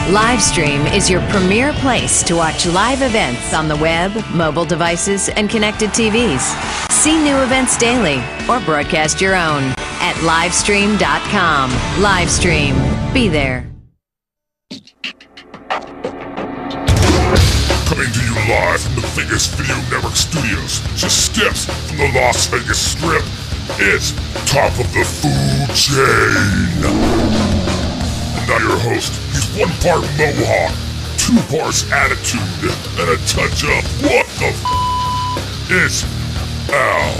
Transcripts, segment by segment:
Livestream is your premier place to watch live events on the web, mobile devices, and connected TVs. See new events daily or broadcast your own at livestream.com. Livestream. Be there. Coming to you live from the Vegas Video Network studios, just steps from the Las Vegas Strip, it's Top of the Food Chain. And now your host, he's 1 part Mohawk, 2 parts attitude, and a touch of what the f***. It's Al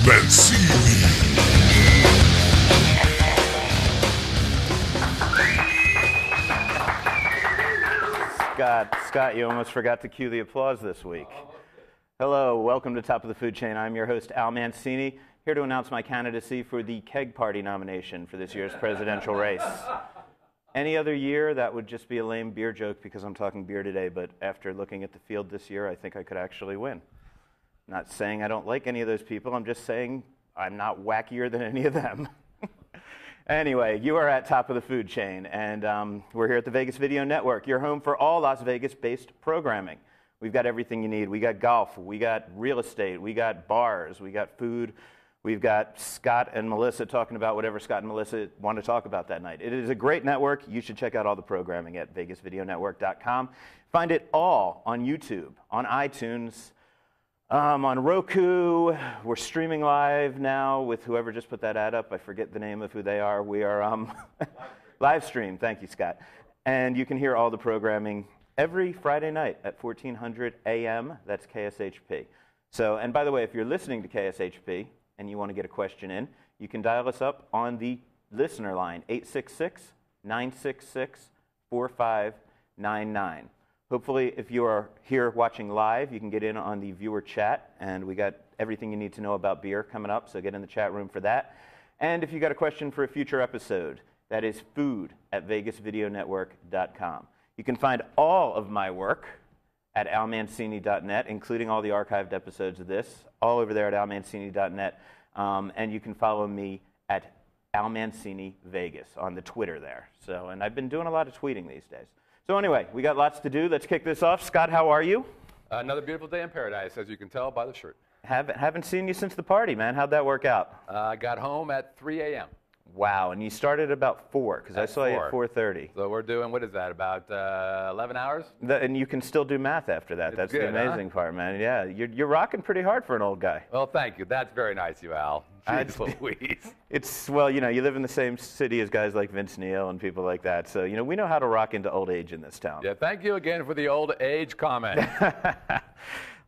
Mancini. Scott, you almost forgot to cue the applause this week. Hello, welcome to Top of the Food Chain. I'm your host, Al Mancini, here to announce my candidacy for the Keg Party nomination for this year's presidential race. Any other year, that would just be a lame beer joke because I'm talking beer today, but after looking at the field this year, I think I could actually win. Not saying I don't like any of those people, I'm just saying I'm not wackier than any of them. Anyway, you are at Top of the Food Chain, and we're here at the Vegas Video Network, your home for all Las Vegas-based programming. We've got everything you need. We got golf, we got real estate, we got bars, we got food, we've got Scott and Melissa talking about whatever Scott and Melissa want to talk about that night. It is a great network. You should check out all the programming at vegasvideonetwork.com. Find it all on YouTube, on iTunes, on Roku. We're streaming live now with whoever just put that ad up. I forget the name of who they are. We are live stream. Thank you, Scott. And you can hear all the programming every Friday night at 1400 a.m. That's KSHP. So, and by the way, if you're listening to KSHP and you want to get a question in, you can dial us up on the listener line, 866-966-4599. Hopefully, if you are here watching live, you can get in on the viewer chat, and we got everything you need to know about beer coming up, so get in the chat room for that. And if you got a question for a future episode, that is food at vegasvideonetwork.com. You can find all of my work at almancini.net, including all the archived episodes of this, all over there at almancini.net. And you can follow me at almancinivegas on the Twitter there. So, and I've been doing a lot of tweeting these days. So anyway, we got lots to do. Let's kick this off. Scott, how are you? Another beautiful day in paradise, as you can tell by the shirt. Haven't seen you since the party, man. How'd that work out? I got home at 3 a.m. Wow, and you started about 4, because I saw you at 4:30. So we're doing, what is that, about 11 hours? And you can still do math after that. That's good, the amazing part, man. Yeah, you're rocking pretty hard for an old guy. Well, thank you. That's very nice of you, Al. Jeez Louise. It's, well, you know, you live in the same city as guys like Vince Neil and people like that, so, you know, we know how to rock into old age in this town. Yeah, thank you again for the old age comment.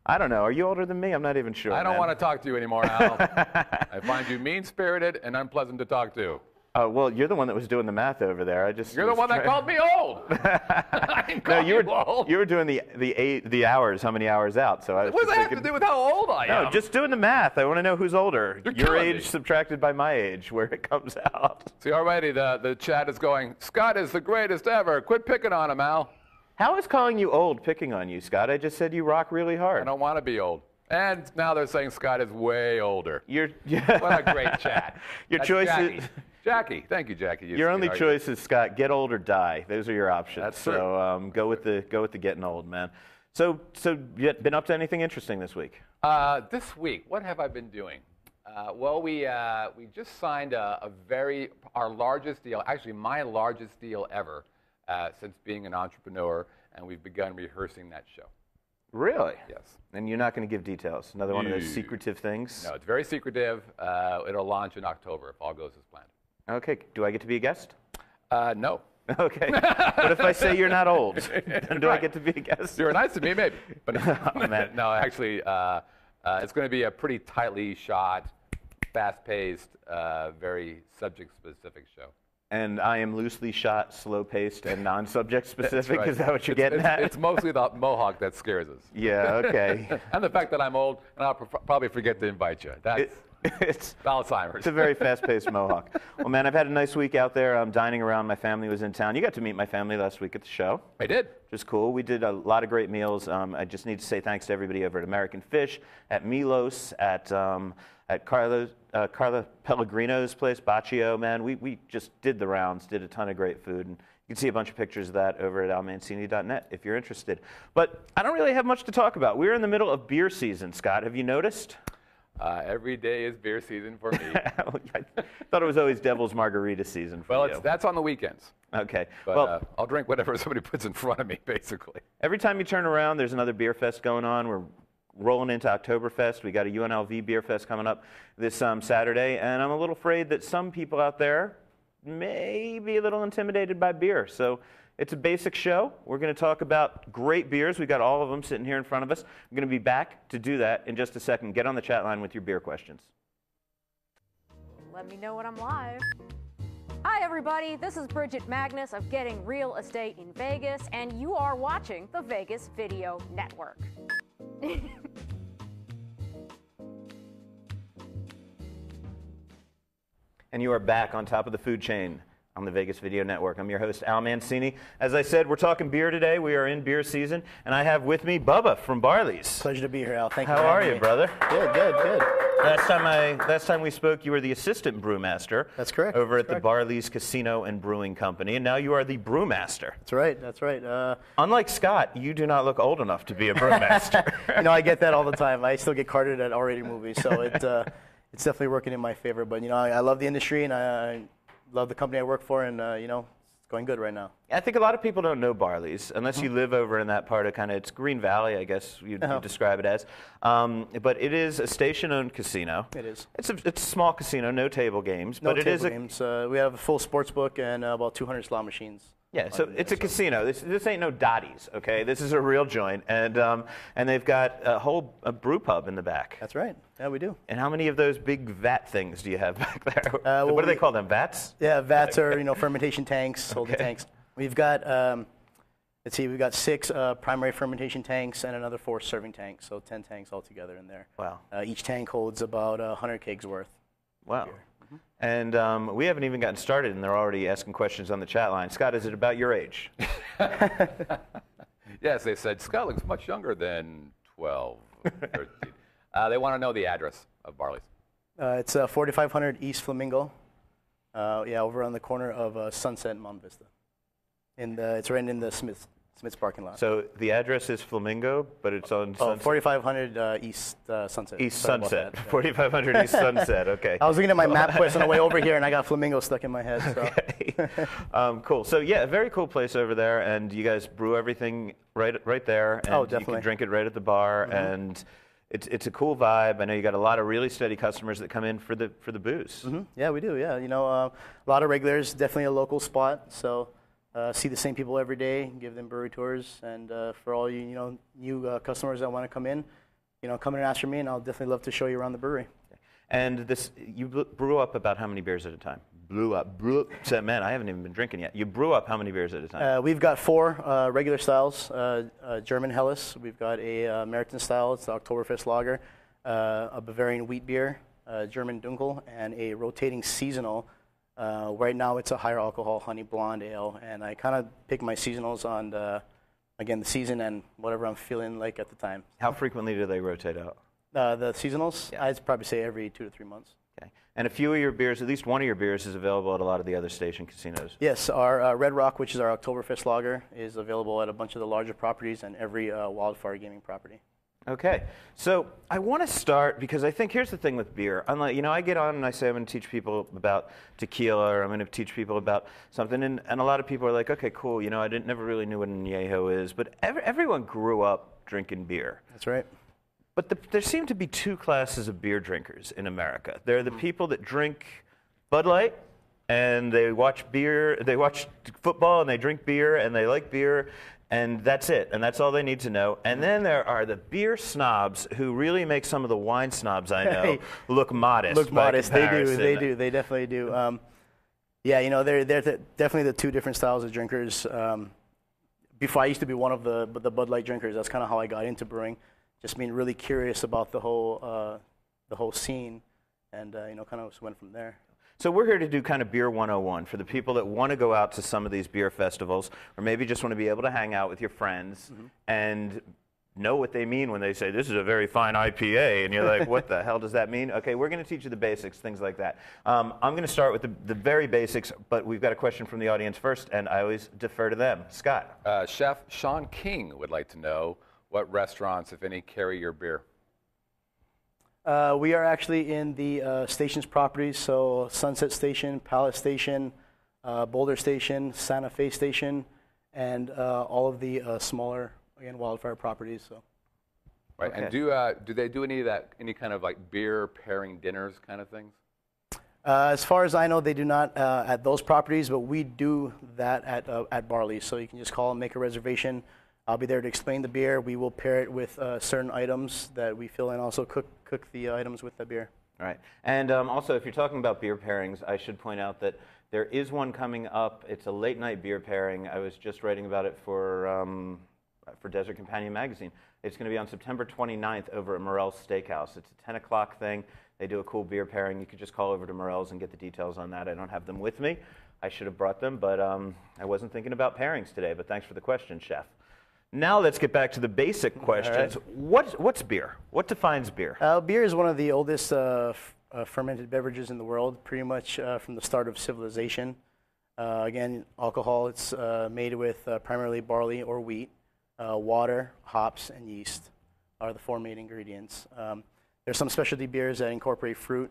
I don't know. Are you older than me? I'm not even sure. I don't want to talk to you anymore, Al. I find you mean-spirited and unpleasant to talk to. Oh, well, you're the one that was doing the math over there. You're the one that called me old. I didn't call you old. You were doing the hours, how many hours out. So what does that have to do with how old I am? No, just doing the math. I want to know who's older. You're your killing age me. subtracted by my age, where it comes out. See, already the chat is going, Scott is the greatest ever. Quit picking on him, Al. How is calling you old picking on you, Scott? I just said you rock really hard. I don't want to be old. And now they're saying Scott is way older. What a great chat. Your choice Jackie. is... Jackie, thank you, Jackie. Your only choice is, Scott, get old or die. Those are your options. That's true. So go with the getting old, man. So you been up to anything interesting this week? This week, what have I been doing? Well, we just signed our largest deal, actually my largest deal ever since being an entrepreneur, and we've begun rehearsing that show. Really? Yes. And you're not going to give details? Another one of those secretive things? No, it's very secretive. It'll launch in October if all goes as planned. Okay. Do I get to be a guest? No. Okay. But if I say you're not old, then do I get to be a guest? You're nice to me, maybe. But oh, man. No, actually, it's going to be a pretty tightly shot, fast-paced, very subject-specific show. And I am loosely shot, slow-paced, and non-subject specific? Right. Is that what you're getting at? It's mostly the mohawk that scares us. Yeah, okay. And the fact that I'm old, and I'll probably forget to invite you. It's Alzheimer's. It's a very fast-paced mohawk. Well, man, I've had a nice week out there. I'm dining around. My family was in town. You got to meet my family last week at the show. I did. Which is cool. We did a lot of great meals. I just need to say thanks to everybody over at American Fish, at Milos, at Carla Pellegrino's place, Baccio. Man, we just did the rounds, did a ton of great food. And You can see a bunch of pictures of that over at almancini.net if you're interested. But I don't really have much to talk about. We're in the middle of beer season, Scott. Have you noticed? Every day is beer season for me. I thought it was always Devil's Margarita season for you. Well, that's on the weekends. Okay. But well, I'll drink whatever somebody puts in front of me, basically. every time you turn around, there's another beer fest going on. We're rolling into Oktoberfest. We got a UNLV beer fest coming up this Saturday, and I'm a little afraid that some people out there may be a little intimidated by beer. So it's a basic show. We're going to talk about great beers. We've got all of them sitting here in front of us. I'm going to be back to do that in just a second. Get on the chat line with your beer questions. Let me know when I'm live. Hi, everybody. This is Bridget Magnus of Getting Real Estate in Vegas, and you are watching the Vegas Video Network. And you are back on top of the food chain on the Vegas Video Network. I'm your host, Al Mancini. As I said, we're talking beer today. We are in beer season, and I have with me Bubba from Barley's. Pleasure to be here, Al. Thank you. How are you, brother? Good. Last time we spoke, you were the assistant brewmaster. That's correct. Over That's at the Barley's Casino and Brewing Company, and now you are the brewmaster. That's right. Unlike Scott, you do not look old enough to be a brewmaster. I get that all the time. I still get carded at R-rated movies, so it's definitely working in my favor. But, I love the industry, and I love the company I work for, and, it's going good right now. I think a lot of people don't know Barley's unless you live over in that part of it's Green Valley, I guess you'd describe it as. But it is a station-owned casino. It is. It's a small casino, no table games. No but table it is games. We have a full sports book and about 200 slot machines. Yeah, so it's a casino. This ain't no Dottie's, okay? This is a real joint, and they've got a brew pub in the back. That's right. Yeah, we do. And how many of those big vat things do you have back there? What do they call them? Vats? Yeah, vats are fermentation tanks, holding tanks. We've got we've got 6 primary fermentation tanks and another 4 serving tanks, so 10 tanks altogether in there. Wow. Each tank holds about 100 kegs worth. Wow. And we haven't even gotten started, and they're already asking questions on the chat line. Scott, is it about your age? Yes, they said, Scott looks much younger than 12, 13. They want to know the address of Barley's. It's 4500 East Flamingo. Over on the corner of Sunset and Mount Vista. It's right in the Smith's parking lot. So the address is Flamingo, but it's on Sunset? 4500 East Sunset. East Sunset. 4500 East Sunset, okay. I was looking at my map quest on the way over here, and I got Flamingo stuck in my head. So. Okay. Cool. So, yeah, a very cool place over there, and you guys brew everything right there. And definitely. You can drink it right at the bar, and it's a cool vibe. I know you got a lot of really steady customers that come in for the booze. Mm-hmm. Yeah, we do, yeah. A lot of regulars, definitely a local spot, so... see the same people every day, give them brewery tours, and for all you new customers that want to come in, come in and ask for me, and I'll definitely love to show you around the brewery. And you brew up about how many beers at a time? So, man, I haven't even been drinking yet. You brew up how many beers at a time? We've got 4 regular styles, German Helles. We've got a American style, it's the Oktoberfest lager, a Bavarian wheat beer, German Dunkel, and a rotating seasonal. Right now it's a higher alcohol honey blonde ale, and I kind of pick my seasonals on the season and whatever I'm feeling like at the time. How frequently do they rotate out? The seasonals, yeah. I'd probably say every 2 to 3 months. Okay. And a few of your beers, at least one of your beers, is available at a lot of the other station casinos. Yes, our Red Rock, which is our Oktoberfest lager, is available at a bunch of the larger properties and every Wildfire Gaming property. Okay, so I want to start because I think here's the thing with beer. Unlike, I get on and I say I'm going to teach people about tequila or I'm going to teach people about something, and a lot of people are like, okay, cool, I never really knew what an añejo is, but everyone grew up drinking beer. That's right. But there seem to be 2 classes of beer drinkers in America. There are the people that drink Bud Light, and they watch football, and they drink beer, and they like beer. And that's it, and that's all they need to know. And then there are the beer snobs who really make some of the wine snobs I know look modest. Look modest. They do. They definitely do. They're definitely the 2 different styles of drinkers. Before I used to be one of the Bud Light drinkers. That's kind of how I got into brewing, just being really curious about the whole scene, and kind of just went from there. So we're here to do kind of Beer 101 for the people that want to go out to some of these beer festivals or maybe just want to be able to hang out with your friends and know what they mean when they say this is a very fine IPA, and you're like, what the hell does that mean? Okay, we're going to teach you the basics, things like that. I'm going to start with the very basics, but we've got a question from the audience first, and I always defer to them. Scott. Chef Sean King would like to know what restaurants, if any, carry your beer. We are actually in the stations properties, so Sunset Station, Palace Station, Boulder Station, Santa Fe Station, and all of the smaller, again, Wildfire properties. So. Right, Okay. and do they do any kind of like beer pairing dinners kind of things? As far as I know, they do not at those properties, but we do that at Barley's. So you can just call and make a reservation. I'll be there to explain the beer. We will pair it with certain items that we fill and also cook the items with the beer. All right. And also, if you're talking about beer pairings, I should point out that there is one coming up. It's a late night beer pairing. I was just writing about it for Desert Companion magazine. It's going to be on September 29th over at Morel's Steakhouse. It's a 10 o'clock thing. They do a cool beer pairing. You could just call over to Morel's and get the details on that. I don't have them with me. I should have brought them, but I wasn't thinking about pairings today. But thanks for the question, Chef. Now let's get back to the basic questions. Right. What's beer? What defines beer? Beer is one of the oldest fermented beverages in the world, pretty much from the start of civilization. Again, alcohol, it's made with primarily barley or wheat. Water, hops, and yeast are the four main ingredients. There's some specialty beers that incorporate fruit,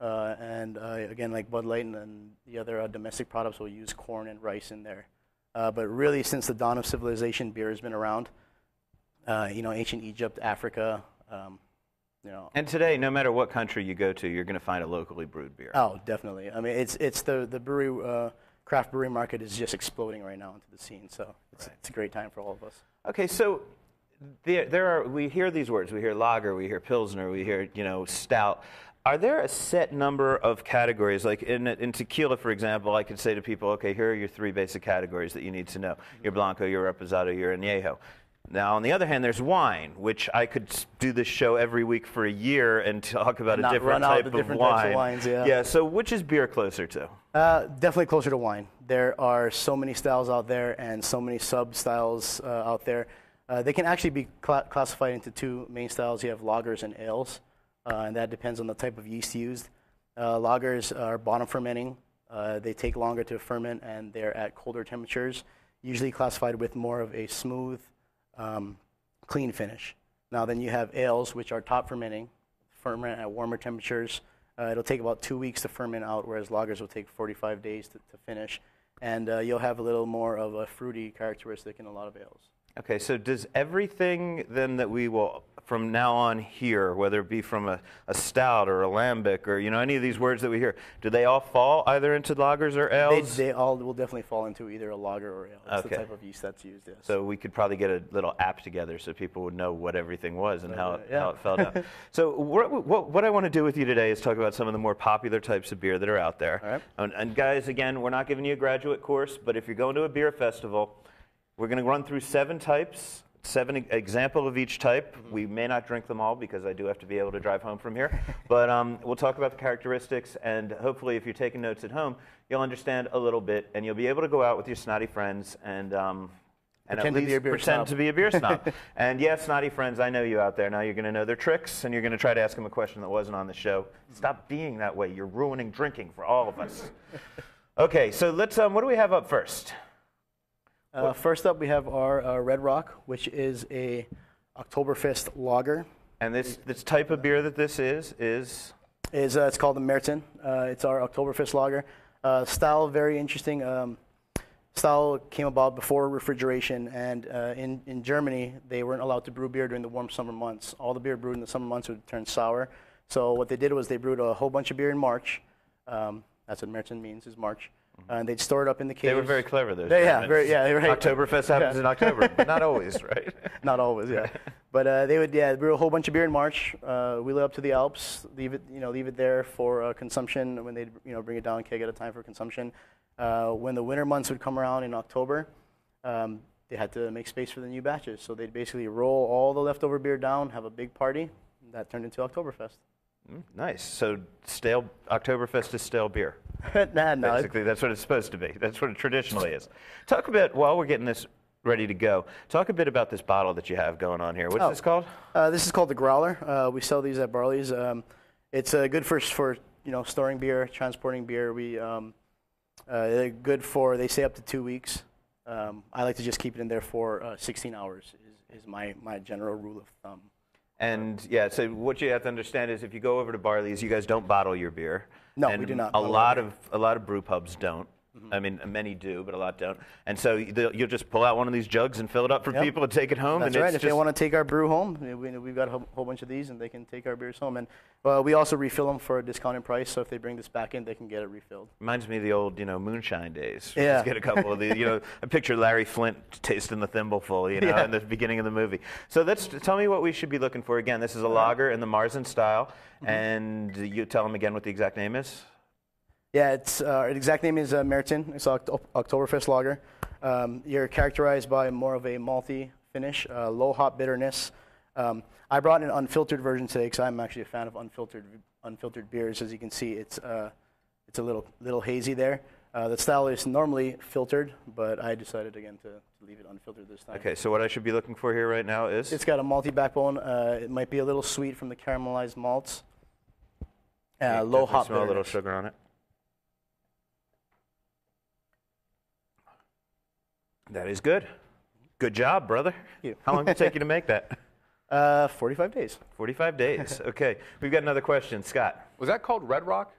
and again, like Bud Light and the other domestic products will use corn and rice in there. But really, since the dawn of civilization, beer has been around. Ancient Egypt, Africa, And today, no matter what country you go to, you're going to find a locally brewed beer. Oh, definitely. I mean, it's the brewery craft brewery market is just exploding right now into the scene. So it's a great time for all of us. Okay, so we hear these words. We hear lager, we hear pilsner, we hear stout. Are there a set number of categories? Like in tequila, for example, I could say to people, okay, here are your three basic categories that you need to know. Your Blanco, your Reposado, your Añejo. Now, on the other hand, there's wine, which I could do this show every week for a year and talk about a different type of wine. Types of wines, yeah. So which is beer closer to? Definitely closer to wine. There are so many styles out there and so many sub-styles out there. They can actually be classified into two main styles. You have lagers and ales. And that depends on the type of yeast used. Lagers are bottom fermenting. They take longer to ferment, and they're at colder temperatures, usually classified with more of a smooth, clean finish. Now then you have ales, which are top fermenting, ferment at warmer temperatures. It'll take about 2 weeks to ferment out, whereas lagers will take 45 days to finish. And you'll have a little more of a fruity characteristic in a lot of ales. Okay, so does everything then that we will from now on hear, whether it be from a stout or a lambic or any of these words that we hear, do they all fall either into lagers or ales? They all will definitely fall into either a lager or ale. That's Okay. the type of yeast that's used, yes. So we could probably get a little app together so people would know what everything was and how yeah. it fell down. So what I want to do with you today is talk about some of the more popular types of beer that are out there. All right. And guys, again, we're not giving you a graduate course, but if you're going to a beer festival, we're going to run through 7 types, 7 example of each type. Mm-hmm. We may not drink them all because I do have to be able to drive home from here. But we'll talk about the characteristics, and hopefully if you're taking notes at home, you'll understand a little bit, and you'll be able to go out with your snotty friends and at least pretend to be a beer snob. And yes, snotty friends, I know you out there. Now you're going to know their tricks, and you're going to try to ask them a question that wasn't on the show. Stop being that way. You're ruining drinking for all of us. Okay, so let's. What do we have up first? First up, we have our Red Rock, which is a Oktoberfest lager. And this type of beer that this is it's called the Marzen. It's our Oktoberfest lager. Style, very interesting. Style came about before refrigeration, and in Germany, they weren't allowed to brew beer during the warm summer months. All the beer brewed in the summer months would turn sour. So what they did was they brewed a whole bunch of beer in March. That's what Marzen means, is March. And they'd store it up in the caves. They were very clever, those Germans. Right. Oktoberfest happens in October, but not always, right? Not always, yeah. But they would, brew a whole bunch of beer in March, wheel it up to the Alps, leave it there for consumption. When they'd, bring it down, keg at a time for consumption. When the winter months would come around in October, they had to make space for the new batches. So they'd basically roll all the leftover beer down, have a big party. That turned into Oktoberfest. Nice. So stale Oktoberfest is stale beer. No. Basically, that's what it's supposed to be. That's what it traditionally is. Talk a bit, while we're getting this ready to go. Talk a bit about this bottle that you have going on here. What's this called? This is called the Growler. We sell these at Barley's. It's good for storing beer, transporting beer. They're good for, they say, up to 2 weeks. I like to just keep it in there for 16 hours is my general rule of thumb. And yeah, so what you have to understand is if you go over to Barley's, you guys don't bottle your beer. No, and we do not. A lot of brew pubs don't. I mean, many do, but a lot don't. And so you'll just pull out one of these jugs and fill it up for people and take it home. That's and right. If they want to take our brew home, we've got a whole bunch of these, and they can take our beers home. And we also refill them for a discounted price. So if they bring this back in, they can get it refilled. Reminds me of the old, moonshine days. Yeah. Just get a couple of these. I picture Larry Flint tasting the thimbleful, in the beginning of the movie. So tell me what we should be looking for. Again, this is a lager in the Marzen style, and you tell them again what the exact name is. Yeah, the exact name is Marzen. It's Oktoberfest lager. You're characterized by more of a malty finish, low hop bitterness. I brought an unfiltered version today because I'm actually a fan of unfiltered beers. As you can see, it's a little hazy there. The style is normally filtered, but I decided again to leave it unfiltered this time. Okay, so what I should be looking for here right now is? It's got a malty backbone. It might be a little sweet from the caramelized malts. Low hop bitterness. Smell a little sugar on it. That is good. Good job, brother. Thank you. How long did it take you to make that? 45 days. 45 days. Okay. We've got another question. Scott. Was that called Red Rock?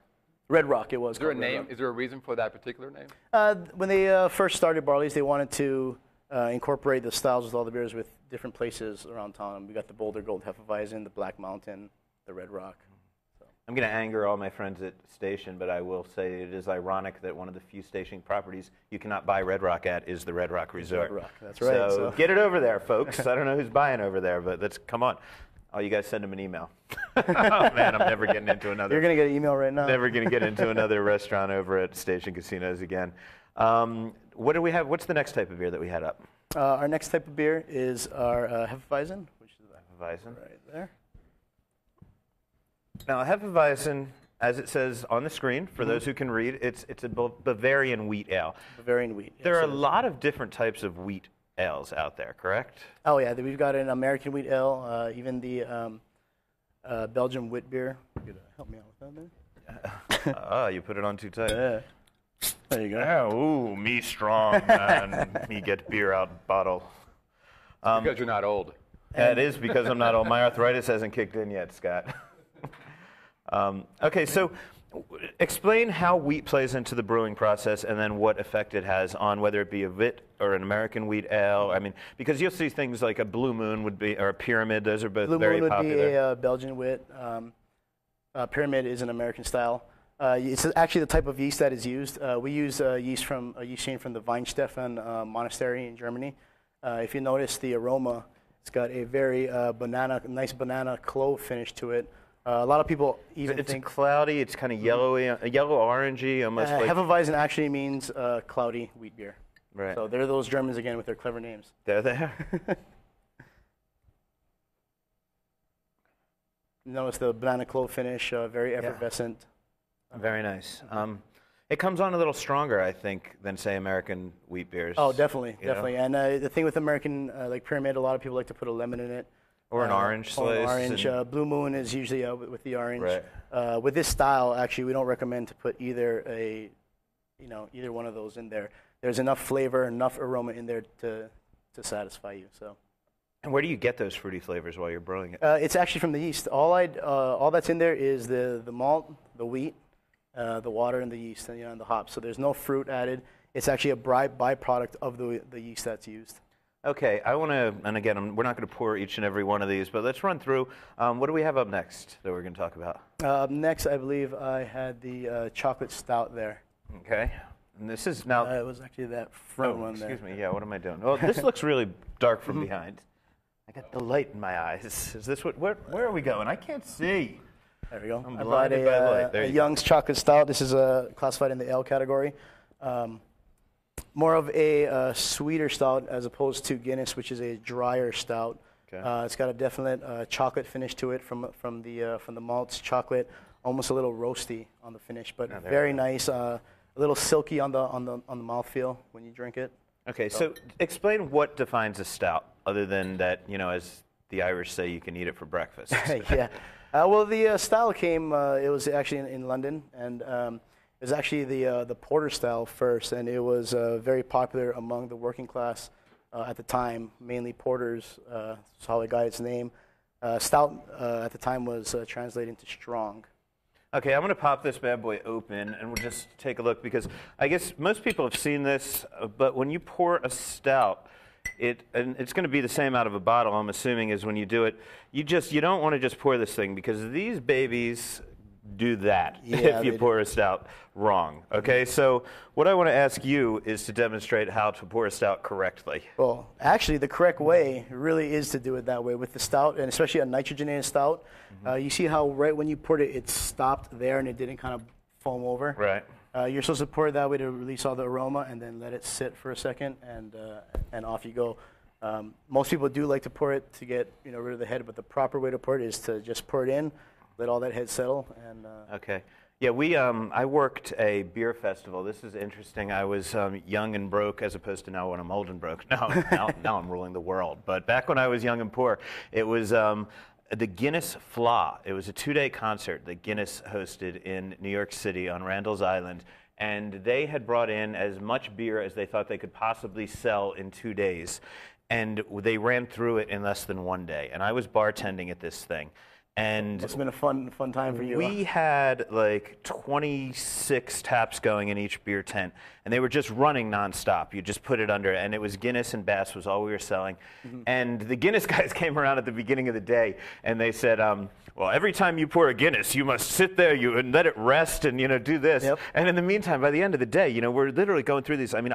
Red Rock, it was. Is there a name? Is there a reason for that particular name? When they first started Barley's, they wanted to incorporate the styles with all the beers with different places around town. We got the Boulder Gold Hefeweizen, the Black Mountain, the Red Rock. I'm going to anger all my friends at Station, but I will say it is ironic that one of the few Station properties you cannot buy Red Rock at is the Red Rock Resort. Red Rock, that's right. So get it over there, folks. I don't know who's buying over there, but come on. Oh, you guys send them an email. Oh, man, I'm never getting into another. You're going to get an email right now. Never going to get into another restaurant over at Station Casinos again. What do we have? What's the next type of beer that we had up? Our next type of beer is our Hefeweizen, which is Hefeweizen right there. Now, Hefeweizen, as it says on the screen, for those who can read, it's a Bavarian wheat ale. Bavarian wheat. There are a lot of different types of wheat ales out there, correct? Oh, yeah. We've got an American wheat ale, even the Belgian wheat beer. You could help me out with that there? Oh, you put it on too tight. Yeah. There you go. Oh, ooh, me strong, man. Me get beer out bottle. Because you're not old. It is because I'm not old. My arthritis hasn't kicked in yet, Scott. Okay, so explain how wheat plays into the brewing process and then what effect it has on whether it be a Vit or an American wheat ale. I mean, because you'll see things like a Blue Moon would be, or a Pyramid. Those are both very popular. Blue Moon would be a Belgian wheat. Pyramid is an American style. It's actually the type of yeast that is used. We use yeast chain from the Weinstefan Monastery in Germany. If you notice the aroma, it's got a very nice banana clove finish to it. A lot of people even think it's cloudy. It's kind of yellowy, yellow-orangey, almost like. Hefeweizen actually means cloudy wheat beer. Right. So they're those Germans again with their clever names. They're there. Notice the banana clove finish, very effervescent. Yeah. Very nice. It comes on a little stronger, I think, than say American wheat beers. Oh, definitely. And the thing with American, like Pyramid, a lot of people like to put a lemon in it. Or an orange slice. Or an orange. Blue Moon is usually with the orange. Right. With this style, actually, we don't recommend to put either one of those in there. There's enough flavor, enough aroma in there to satisfy you. So. And where do you get those fruity flavors while you're brewing it? It's actually from the yeast. All that's in there is the malt, the wheat, the water, and the yeast, and the hops. So there's no fruit added. It's actually a byproduct of the yeast that's used. Okay, I want to, and again, we're not going to pour each and every one of these, but let's run through. What do we have up next that we're going to talk about? Next, I believe I had the chocolate stout there. Okay, and this is now. It was actually that front one there. Excuse me, yeah, what am I doing? Well, this looks really dark from behind. I got the light in my eyes. Is this what, where are we going? I can't see. There we go. I'm I brought blinded by light. a Young's chocolate stout. This is classified in the ale category. More of a sweeter stout as opposed to Guinness, which is a drier stout. Okay. It's got a definite chocolate finish to it from the malts. Chocolate, almost a little roasty on the finish, but very nice. A little silky on the mouthfeel when you drink it. Okay, so explain what defines a stout, other than that, as the Irish say, you can eat it for breakfast. Yeah. Well, the style came, it was actually in London, and it was actually the porter style first, and it was very popular among the working class at the time, mainly porters. That's how they got its name. Stout at the time was translated into strong. Okay, I'm going to pop this bad boy open, and we'll just take a look, because I guess most people have seen this, but when you pour a stout, and it's going to be the same out of a bottle, I'm assuming, as when you do it, you don't want to just pour this thing, because these babies do that if you pour a stout wrong. Okay, so what I want to ask you is to demonstrate how to pour a stout correctly. Well, actually, the correct way really is to do it that way with the stout, and especially a nitrogenated stout. You see how right when you poured it, it stopped there and it didn't kind of foam over? Right. You're supposed to pour it that way to release all the aroma, and then let it sit for a second, and off you go. Most people do like to pour it to get rid of the head, but the proper way to pour it is to just pour it in, let all that head settle, and okay. Yeah, I worked a beer festival. This is interesting. I was young and broke, as opposed to now when I'm old and broke. Now I'm ruling the world. But back when I was young and poor, it was the Guinness Flaw. It was a 2-day concert that Guinness hosted in New York City on Randall's Island, and they had brought in as much beer as they thought they could possibly sell in 2 days, and they ran through it in less than 1 day. And I was bartending at this thing. And it's been a fun time for you. We had like 26 taps going in each beer tent, and they were just running nonstop. You just put it under, and it was Guinness and Bass was all we were selling. And the Guinness guys came around at the beginning of the day, and they said, well, every time you pour a Guinness, you must sit there and let it rest and do this. Yep. And in the meantime, by the end of the day, we're literally going through these. I mean,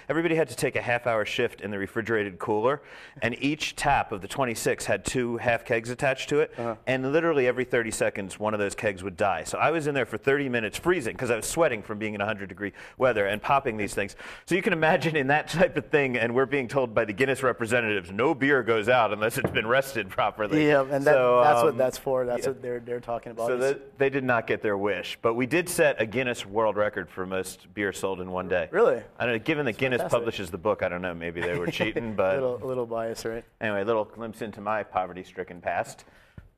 everybody had to take a half-hour shift in the refrigerated cooler, and each tap of the 26 had 2 half kegs attached to it. And literally every 30 seconds, one of those kegs would die. So I was in there for 30 minutes freezing, because I was sweating from being in 100-degree weather and popping these things. So you can imagine in that type of thing, and we're being told by the Guinness representatives, no beer goes out unless it's been rested properly. Yeah, and that's what that's for. That's what they're talking about. So they did not get their wish. But we did set a Guinness world record for most beer sold in 1 day. Really? I don't know, given that Guinness publishes the book, I don't know, maybe they were cheating. But a little bias, right? Anyway, a little glimpse into my poverty-stricken past.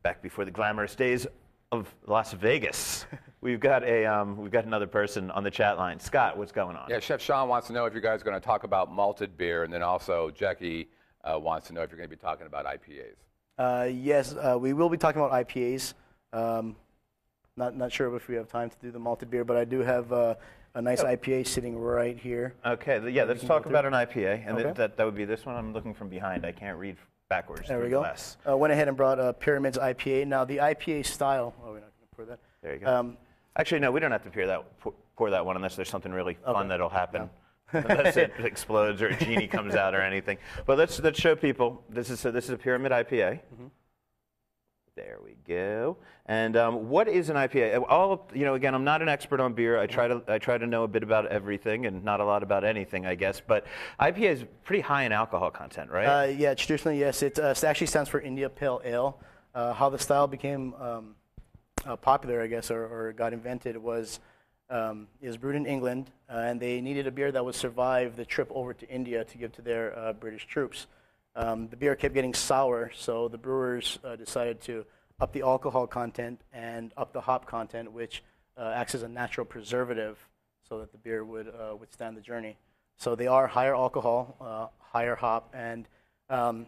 Back before the glamorous days of Las Vegas. We've got another person on the chat line. Scott, what's going on? Yeah, Chef Sean wants to know if you guys are going to talk about malted beer, and then also Jackie wants to know if you're going to be talking about IPAs. Yes, we will be talking about IPAs. Not sure if we have time to do the malted beer, but I do have a nice IPA sitting right here. Okay, yeah, let's talk about an IPA, and that would be this one. I'm looking from behind. I can't read backwards. There we go. Went ahead and brought Pyramid's IPA. Now, the IPA style... Oh, we're not going to pour that. There you go. Actually, no, we don't have to pour that one unless there's something really fun that'll happen. No. Unless it explodes or a genie comes out or anything. But let's show people. This is a Pyramid IPA. There we go. And what is an IPA? Again, I'm not an expert on beer. I try to know a bit about everything and not a lot about anything, I guess. But IPA is pretty high in alcohol content, right? Yeah, traditionally, yes. It actually stands for India Pale Ale. How the style became popular, I guess, or got invented was brewed in England, and they needed a beer that would survive the trip over to India to give to their British troops. The beer kept getting sour, so the brewers decided to up the alcohol content and up the hop content, which acts as a natural preservative so that the beer would withstand the journey. So they are higher alcohol, higher hop, and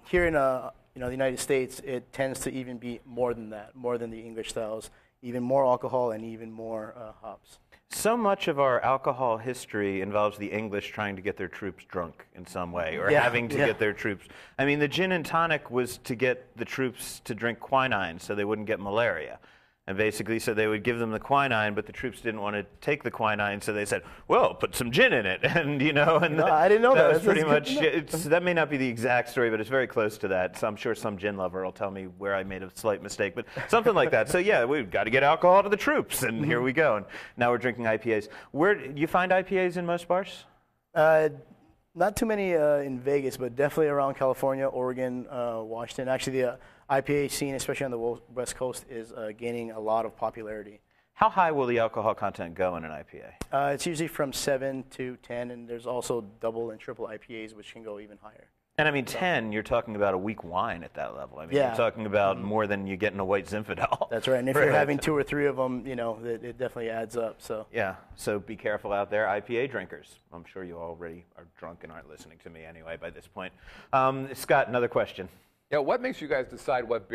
here in the United States, it tends to even be more than that, more than the English styles, even more alcohol and even more hops. So much of our alcohol history involves the English trying to get their troops drunk in some way, or having to get their troops. I mean, the gin and tonic was to get the troops to drink quinine so they wouldn't get malaria. And basically, so they would give them the quinine, but the troops didn't want to take the quinine, so they said, well, put some gin in it. And, I didn't know that. Was pretty much, that may not be the exact story, but it's very close to that. So I'm sure some gin lover will tell me where I made a slight mistake, but something like that. So yeah, we've got to get alcohol to the troops, and here we go. And now we're drinking IPAs. Where do you find IPAs in most bars? Not too many in Vegas, but definitely around California, Oregon, Washington. Actually, the IPA scene, especially on the West Coast, is gaining a lot of popularity. How high will the alcohol content go in an IPA? It's usually from 7 to 10, and there's also double and triple IPAs, which can go even higher. And I mean, 10, you're talking about a weak wine at that level. I mean, Yeah. you're talking about more than you get in a white Zinfandel. That's right. And if you're having 2 or 3 of them, you know, it definitely adds up. So Yeah, so be careful out there, IPA drinkers. I'm sure you already are drunk and aren't listening to me anyway by this point. Scott, another question. Yeah, what makes you guys decide what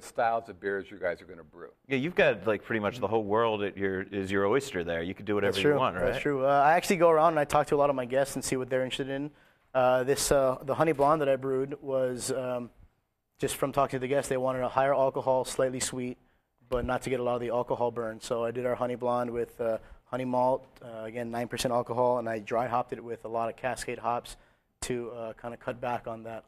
styles of beers you guys are going to brew? Yeah, you've got like pretty much the whole world is your oyster there. You could do whatever you want, right? That's true. I actually go around and I talk to a lot of my guests and see what they're interested in. The honey blonde that I brewed was just from talking to the guests. They wanted a higher alcohol, slightly sweet, but not to get a lot of the alcohol burn. So I did our honey blonde with honey malt, again 9% alcohol, and I dry hopped it with a lot of Cascade hops to kind of cut back on that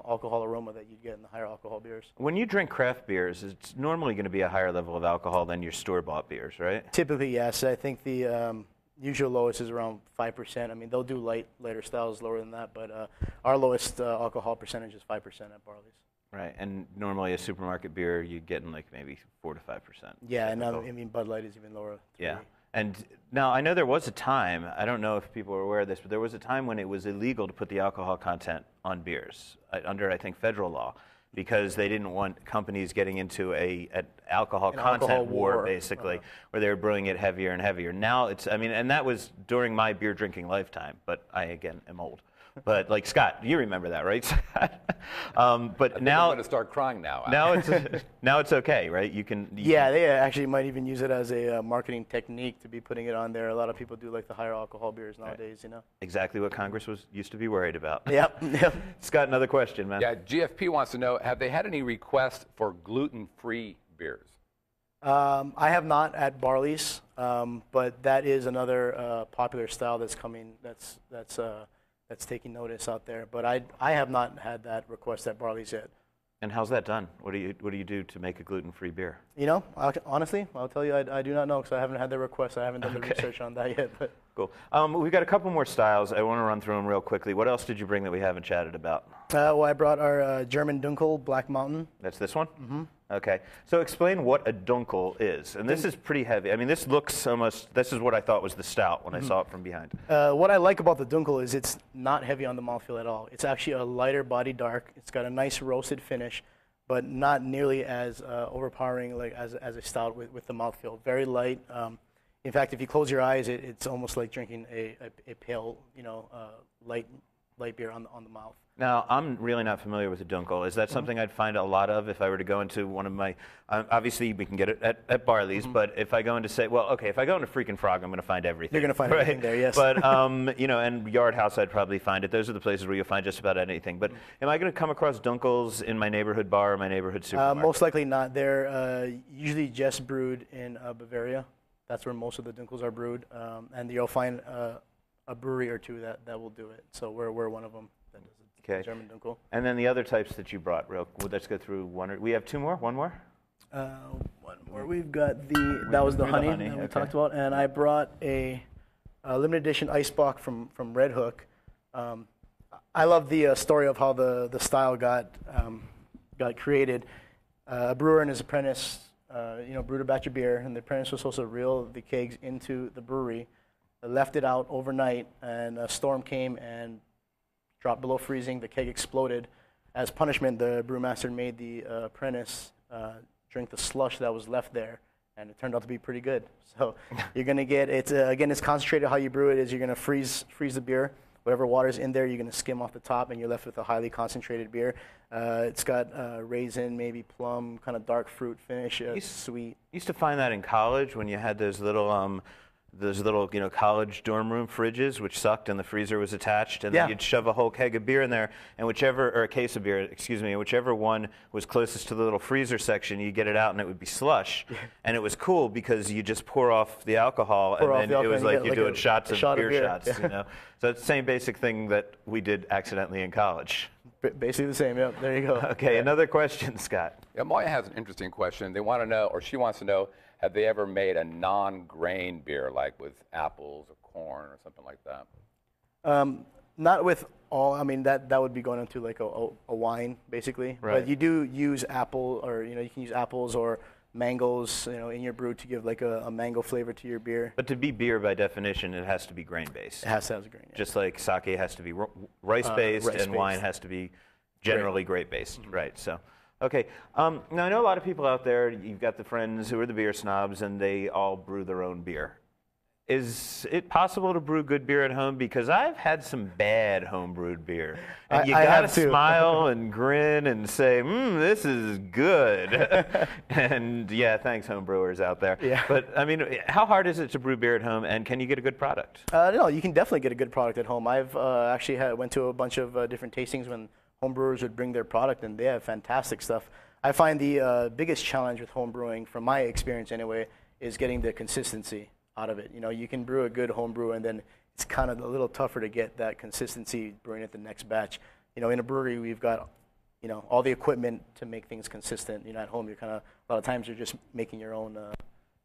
alcohol aroma that you'd get in the higher alcohol beers. When you drink craft beers, it's normally going to be a higher level of alcohol than your store-bought beers, right? Typically, yes. I think the usual lowest is around 5%. I mean, they'll do lighter styles lower than that, but our lowest alcohol percentage is 5% at Barley's. Right, and normally a supermarket beer, you get in like maybe 4 to 5%. Yeah, and I mean, Bud Light is even lower. Yeah. And now, I know there was a time, I don't know if people are aware of this, but there was a time when it was illegal to put the alcohol content on beers, under, I think, federal law, because they didn't want companies getting into an alcohol content war, basically, where they were brewing it heavier and heavier. Now it's, I mean, and that was during my beer drinking lifetime, but I, again, am old. But like Scott, you remember that, right? But now I'm going to start crying now. Now it's okay, right? Yeah, they actually might even use it as a marketing technique to be putting it on there. A lot of people do like the higher alcohol beers nowadays, you know. Exactly what Congress used to be worried about. Yep. Scott, another question, man. Yeah, GFP wants to know: have they had any requests for gluten-free beers? I have not at Barley's, but that is another popular style that's coming. That's taking notice out there, but I have not had that request at Barley's yet. And how's that done? What do you do to make a gluten-free beer? You know, honestly, I'll tell you, I do not know because I haven't had the request. I haven't done the research on that yet. But. Cool. We've got a couple more styles. I want to run through them real quickly. What else did you bring that we haven't chatted about? Well, I brought our German Dunkel Black Mountain. That's this one? Mm-hmm. Okay. So explain what a Dunkel is. And this is pretty heavy. I mean, this looks almost, this is what I thought was the stout when I saw it from behind. What I like about the Dunkel is it's not heavy on the mouthfeel at all. It's actually a lighter body dark. It's got a nice roasted finish, but not nearly as overpowering like as a stout with the mouthfeel. Very light. In fact, if you close your eyes, it's almost like drinking a pale, light beer on the mouth. Now, I'm really not familiar with a Dunkel. Is that something I'd find a lot of if I were to go into one of my, obviously we can get it at Barley's, but if I go into if I go into Freaking Frog, I'm going to find everything. You're going to find everything there, yes. But, and Yard House, I'd probably find it. Those are the places where you'll find just about anything. But am I going to come across Dunkels in my neighborhood bar or my neighborhood supermarket? Most likely not. They're usually just brewed in Bavaria. That's where most of the Dunkels are brewed. And you'll find a brewery or two that will do it. So we're one of them that does it. Okay. German Dunkel. And then the other types that you brought, let's go through one. We have two more? One more? One more. We've got that was the honey that we talked about. And I brought a limited edition Icebox from Red Hook. I love the story of how the style got created. A brewer and his apprentice, brewed a batch of beer, and the apprentice was supposed to reel the kegs into the brewery. They left it out overnight, and a storm came and dropped below freezing. The keg exploded. As punishment, the brewmaster made the apprentice drink the slush that was left there, and it turned out to be pretty good. So you're going to get it. Again, it's concentrated. How you brew it is you're going to freeze the beer. Whatever water's in there, you're going to skim off the top, and you're left with a highly concentrated beer. It's got raisin, maybe plum, kind of dark fruit finish, sweet. Used to find that in college when you had those little college dorm room fridges, which sucked, and the freezer was attached, and then you'd shove a whole keg of beer in there, and a case of beer, and whichever one was closest to the little freezer section, you get it out, and it would be slush, and it was cool because you just pour off the alcohol, and then it was like you're doing shots of beer shots, So it's the same basic thing that we did accidentally in college. Basically the same, yeah. There you go. Okay, another question, Scott. Yeah, Maya has an interesting question. They want to know, or she wants to know, have they ever made a non-grain beer, like with apples or corn or something like that? Not with all. I mean, that would be going into like a wine, basically. Right. But you do use apple, or you can use apples or mangoes, in your brew to give like a mango flavor to your beer. But to be beer by definition, it has to be grain-based. It has to have a grain. Yeah. Just like sake has to be rice-based, and wine has to be generally grape-based, right? So, okay. Now I know a lot of people out there. You've got the friends who are the beer snobs, and they all brew their own beer. Is it possible to brew good beer at home? Because I've had some bad home-brewed beer. And you gotta smile and grin and say, this is good. And yeah, thanks, home brewers out there. Yeah. But I mean, how hard is it to brew beer at home, and can you get a good product? No, you can definitely get a good product at home. I've actually went to a bunch of different tastings when home brewers would bring their product, and they have fantastic stuff. I find the biggest challenge with home brewing, from my experience anyway, is getting the consistency out of it. You can brew a good home brew, and then it's kind of a little tougher to get that consistency brewing at the next batch. In a brewery, we've got all the equipment to make things consistent. At home, you're kind of a lot of times you're just making your own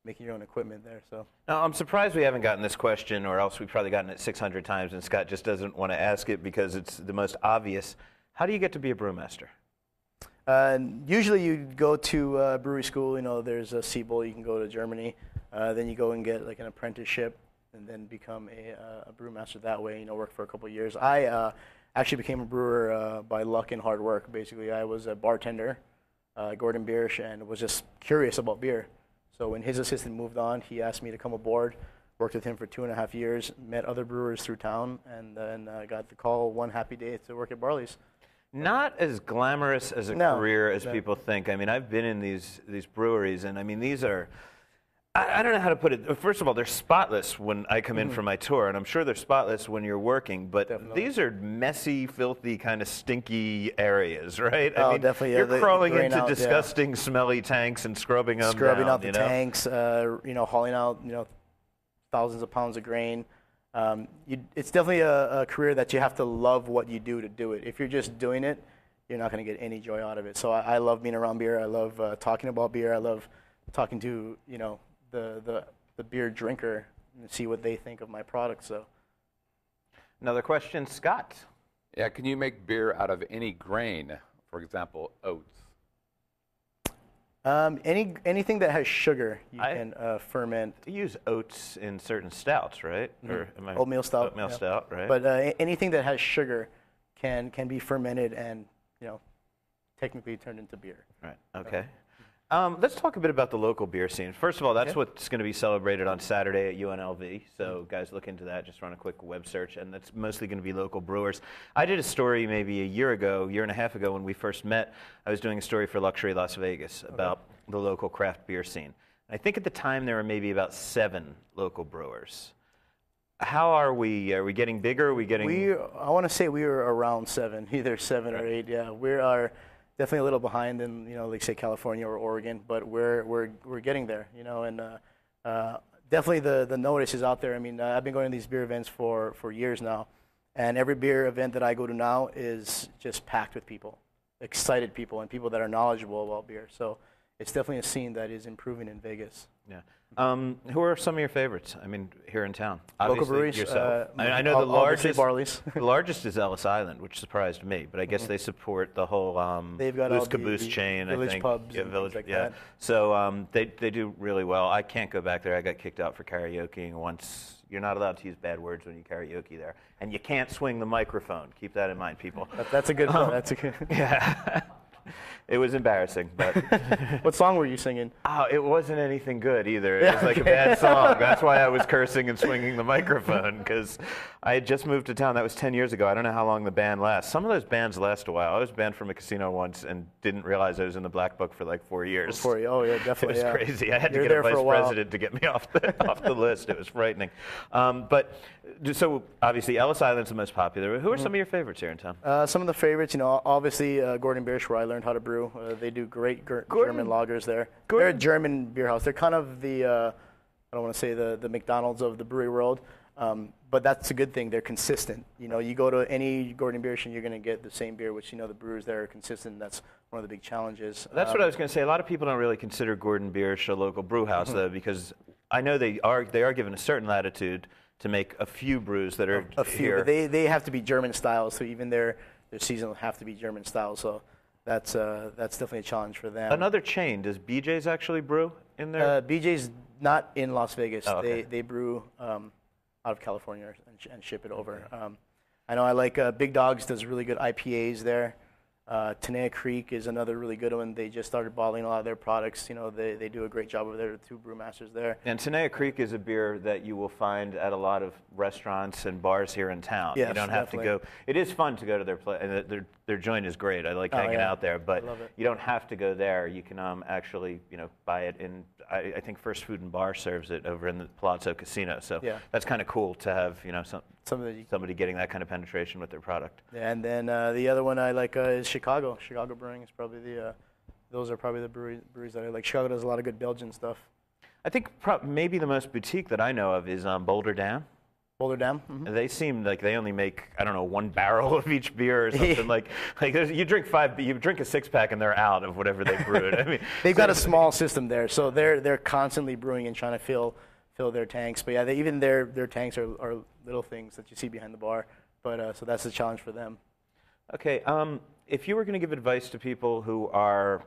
equipment there. So now, I'm surprised we haven't gotten this question, or else we've probably gotten it 600 times, and Scott just doesn't want to ask it because it's the most obvious. How do you get to be a brewmaster? Usually you go to brewery school. There's a Siebel. You can go to Germany. Then you go and get like an apprenticeship, and then become a brewmaster that way. Work for a couple of years. I actually became a brewer by luck and hard work. Basically, I was a bartender, Gordon Biersch, and was just curious about beer. So when his assistant moved on, he asked me to come aboard. Worked with him for 2.5 years. Met other brewers through town, and then got the call one happy day to work at Barley's. Not as glamorous as a career as people think. I mean, I've been in these breweries, and I mean, these are. I don't know how to put it. First of all, they're spotless when I come in for my tour, and I'm sure they're spotless when you're working, but these are messy, filthy, kind of stinky areas, right? I mean, definitely. You're crawling into disgusting, smelly tanks and scrubbing them down, out the tanks, hauling out, thousands of pounds of grain. It's definitely a career that you have to love what you do to do it. If you're just doing it, you're not going to get any joy out of it. So I love being around beer. I love talking about beer. I love talking to, the beer drinker and see what they think of my product. So, another question, Scott. Yeah, can you make beer out of any grain? For example, oats. Anything that has sugar, you can ferment. You use oats in certain stouts, right? Or oatmeal stout. Oatmeal stout, right? But anything that has sugar can be fermented and technically turned into beer. Right. Okay. Let's talk a bit about the local beer scene. First of all, that's what's going to be celebrated on Saturday at UNLV. So, guys, look into that. Just run a quick web search, and that's mostly going to be local brewers. I did a story maybe a year and a half ago when we first met. I was doing a story for Luxury Las Vegas about the local craft beer scene. I think at the time there were maybe about 7 local brewers. How are we? Are we getting bigger? Are we getting? I want to say we were around 7, either 7 or 8. Yeah, we are. Definitely a little behind in, like say California or Oregon, but we're getting there, and definitely the notice is out there. I mean, I've been going to these beer events for years now, and every beer event that I go to now is just packed with people, excited people, and people that are knowledgeable about beer. So it's definitely a scene that is improving in Vegas. Yeah. Who are some of your favorites? I mean, here in town. Local breweries. Yourself. I know the largest. Barley's. The largest is Ellis Island, which surprised me, but I guess they support the whole they've got Loose Caboose chain. Village I think. pubs. Yeah, Village. Like that. So they do really well. I can't go back there. I got kicked out for karaokeing once. You're not allowed to use bad words when you karaoke there, and you can't swing the microphone. Keep that in mind, people. That's a good one. That's a good. Yeah. It was embarrassing, but... What song were you singing? Oh, it wasn't anything good either. It was like a bad song. That's why I was cursing and swinging the microphone, because I had just moved to town. That was 10 years ago. I don't know how long the band lasts. Some of those bands last a while. I was banned from a casino once and didn't realize I was in the black book for like 4 years. Oh, yeah, definitely. It was crazy. I had to get a vice president to get me off the list. It was frightening. But so obviously Ellis Island's the most popular. Who are some of your favorites here in town? Some of the favorites, obviously Gordon Biersch, where I learned how to brew. They do great German lagers there. They're a German beer house. They're kind of the, I don't want to say the McDonald's of the brewery world, but that's a good thing. They're consistent. You go to any Gordon Biersch and you're going to get the same beer, which the brewers there are consistent. That's one of the big challenges. That's what I was going to say. A lot of people don't really consider Gordon Biersch a local brew house, though, because I know they are given a certain latitude to make a few brews that are a few. here. But they have to be German styles, so even their season will have to be German style. So that's definitely a challenge for them. Another chain. Does BJ's actually brew in there? BJ's not in Las Vegas. Oh, okay. They brew out of California and ship it over. I know I like Big Dogs does really good IPAs there. Tenaya Creek is another really good one. They just started bottling a lot of their products. You know, they do a great job over there. The two brewmasters there. And Tenaya Creek is a beer that you will find at a lot of restaurants and bars here in town. Yes, you don't have definitely. to go. It is fun to go to their place. And their joint is great. I like hanging out there. But you don't have to go there. You can actually, you know, buy it in. I think First Food and Bar serves it over in the Palazzo Casino. So that's kind of cool to have, you know, somebody getting that kind of penetration with their product. Yeah, and then the other one I like is Chicago. Chicago Brewing is probably those are probably the breweries that I like. Chicago does a lot of good Belgian stuff. I think maybe the most boutique that I know of is Boulder Dam. Boulder Dam. Mm-hmm. They seem like they only make, I don't know, 1 barrel of each beer or something. like you drink a 6-pack and they're out of whatever they brewed. I mean, they've got a small system there, so they're constantly brewing and trying to fill their tanks. But yeah, even their tanks are little things that you see behind the bar. But so that's the challenge for them. Okay, if you were going to give advice to people who are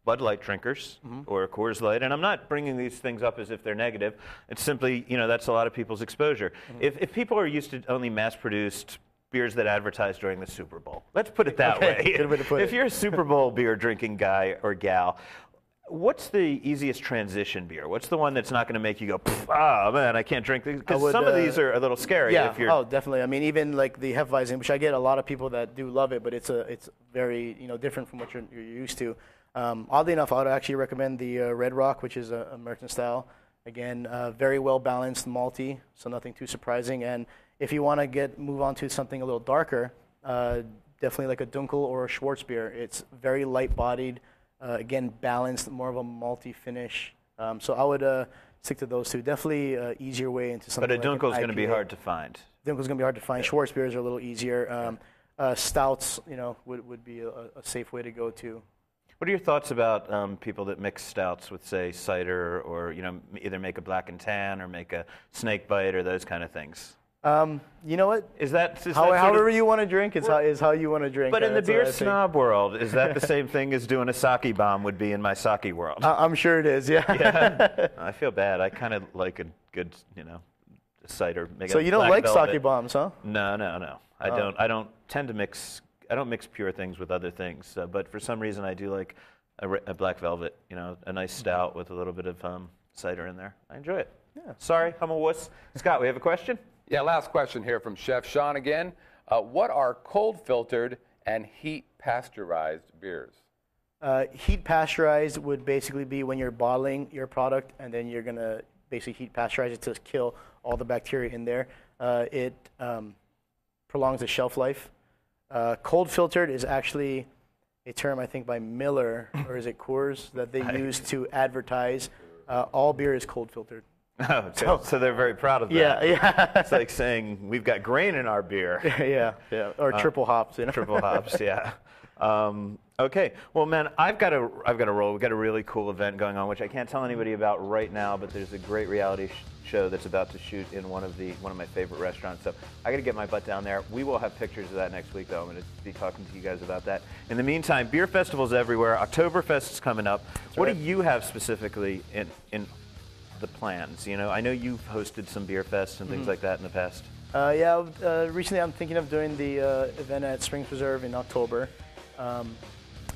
Bud Light drinkers or Coors Light, and I'm not bringing these things up as if they're negative. It's simply, you know, that's a lot of people's exposure. If people are used to only mass-produced beers that advertise during the Super Bowl, let's put it that way. Good way to put it. If you're a Super Bowl beer drinking guy or gal, what's the easiest transition beer? What's the one that's not going to make you go, oh man, I can't drink these? Because some of these are a little scary. Yeah, if you're definitely. I mean, even like the Hefeweizen, which I get a lot of people that do love it, but it's very, you know, different from what you're used to. Oddly enough, I would actually recommend the Red Rock, which is a Merchant style. Again, very well balanced, malty, so nothing too surprising. And if you want to move on to something a little darker, definitely like a Dunkel or a Schwartz beer. It's very light bodied, again balanced, more of a malty finish. So I would stick to those two. Definitely easier way into something. But a like Dunkel's going to be hard to find. Dunkel's going to be hard to find. Schwartz beers are a little easier. Stouts, you know, would be a safe way to go to. What are your thoughts about people that mix stouts with, say, cider, or, you know, either make a black and tan or make a snake bite or those kind of things? You know what? Is that however you want to drink is how you want to drink. But in the beer snob world, is that the same thing as doing a sake bomb would be in my sake world? I'm sure it is. Yeah. Yeah. I feel bad. I kind of like a good, you know, cider. So you don't like sake bombs, huh? No. I don't tend to mix. I don't mix pure things with other things, but for some reason I do like a black velvet, you know, a nice stout with a little bit of cider in there. I enjoy it. Yeah. Sorry, I'm a wuss. Scott, we have a question? Yeah, last question here from Chef Sean again. What are cold filtered and heat pasteurized beers? Heat pasteurized would basically be when you're bottling your product and then you're going to basically heat pasteurize it to kill all the bacteria in there. It prolongs the shelf life. Cold filtered is actually a term, I think, by Miller, or is it Coors, that they use to advertise all beer is cold filtered. Oh, so they're very proud of that. Yeah. It's like saying we've got grain in our beer. Yeah. Or triple hops. You know? Triple hops, yeah. Okay. Well, man, I've got to roll. We've got a really cool event going on, which I can't tell anybody about right now. But there's a great reality show that's about to shoot in one of my favorite restaurants. So I got to get my butt down there. We will have pictures of that next week, though. I'm going to be talking to you guys about that. In the meantime, beer festivals everywhere. Oktoberfest is coming up. What do you have specifically in the plans? You know, I know you've hosted some beer fests and things like that in the past. Recently I'm thinking of doing the event at Springs Preserve in October.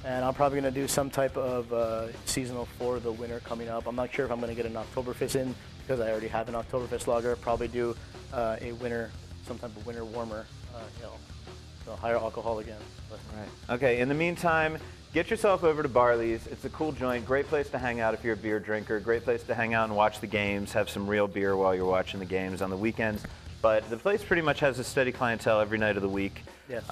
And I'm probably going to do some type of seasonal for the winter coming up. I'm not sure if I'm going to get an Oktoberfest in because I already have an Oktoberfest lager. Probably do some type of winter warmer, so higher alcohol again. But. Right. Okay. In the meantime, get yourself over to Barley's. It's a cool joint. Great place to hang out if you're a beer drinker. Great place to hang out and watch the games. Have some real beer while you're watching the games on the weekends. But the place pretty much has a steady clientele every night of the week. Yes.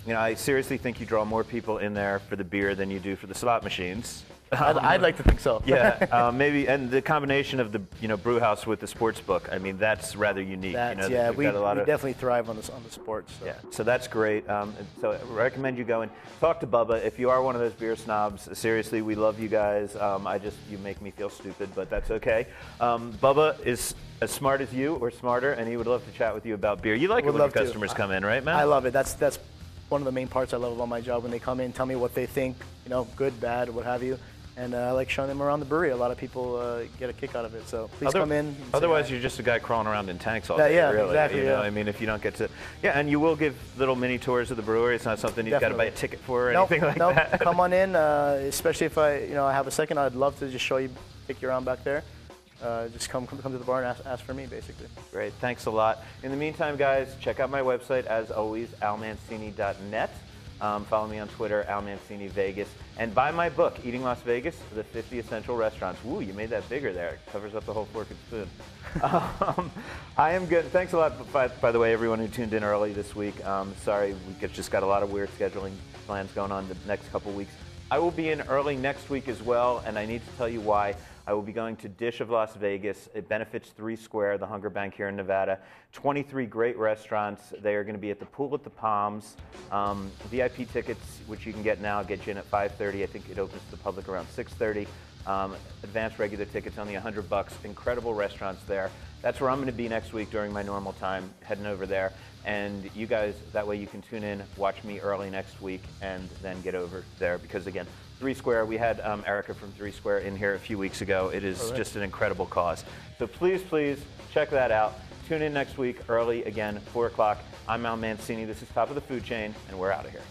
You know, I seriously think you draw more people in there for the beer than you do for the slot machines. I'd like to think so. Yeah, maybe, and the combination of the brew house with the sports book. I mean, that's rather unique. We definitely thrive on the sports. So. Yeah, so that's great. So I recommend you go and talk to Bubba if you are one of those beer snobs. Seriously, we love you guys. You make me feel stupid, but that's okay. Bubba is as smart as you or smarter, and he would love to chat with you about beer. You like it when your customers come in, right, man? I love it. That's one of the main parts I love about my job when they come in, tell me what they think, you know, good, bad, what have you. And I like showing them around the brewery. A lot of people get a kick out of it. So please come in. Otherwise, you're just a guy crawling around in tanks all day. Yeah, really. exactly. You know, I mean, if you don't get to, and you will give little mini tours of the brewery. It's not something you've got to buy a ticket for or anything like that. Come on in. Especially if I have a second, I'd love to just show you, take you around back there. Just come to the bar and ask for me, basically. Great, thanks a lot. In the meantime, guys, check out my website, as always, almancini.net. Follow me on Twitter, almancini Vegas. And buy my book, Eating Las Vegas, The 50 Essential Restaurants. Woo, you made that bigger there. It covers up the whole fork and spoon. I am good. Thanks a lot, by the way, everyone who tuned in early this week. Sorry, we just got a lot of weird scheduling plans going on the next couple weeks. I will be in early next week as well, and I need to tell you why. I will be going to Dish of Las Vegas. It benefits 3 Square, the hunger bank here in Nevada. 23 great restaurants. They are going to be at the Pool at the Palms. VIP tickets, which you can get now, get you in at 5:30. I think it opens to the public around 6:30. Advanced regular tickets, only $100. Incredible restaurants there. That's where I'm going to be next week during my normal time, heading over there. And you guys, that way you can tune in, watch me early next week, and then get over there. Because again, 3 Square, we had Erica from 3 Square in here a few weeks ago. It is just an incredible cause. So please, please check that out. Tune in next week early again, 4 o'clock. I'm Al Mancini. This is Top of the Food Chain, and we're out of here.